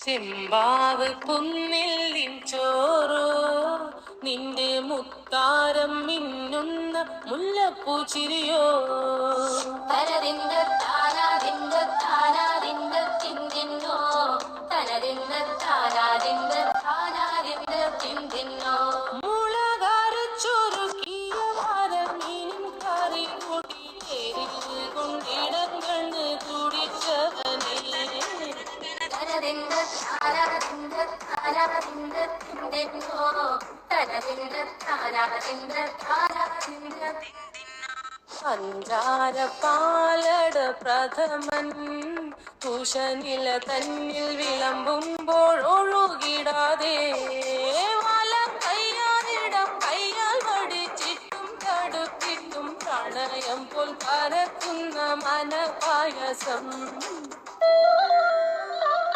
ചെമ്പാവ് കുന്നില്ലിൻ ചോറോ നിന്റെ മുത്താരം മിന്നുന്ന മുല്ലപ്പൂ ചിരിയോ തനതിന്ത താനാതിന്ത താനാതിന്ത തിന്തിന്നോ തനതിന്ത താനാതിന്ത താനാതിന്ത തിന്തിന്നോ മുളകരച്ചൊരുക്കിയ മരമീനും കറി കൂട്ടി എരിവ് കൊണ്ടിടങ്ങണ് കുടിച്ചവനേ പഞ്ചാരപ്പാലട പ്രഥമൻ തുഷനില തന്നിൽ വിളമ്പുമ്പോൾ ഒഴുകിടാതെ വലം കയ്യാലിടം കയ്യാൽ വടിച്ചിട്ടും തടുപ്പിട്ടും പ്രണയം പോൽ പരക്കുന്ന മനപായസം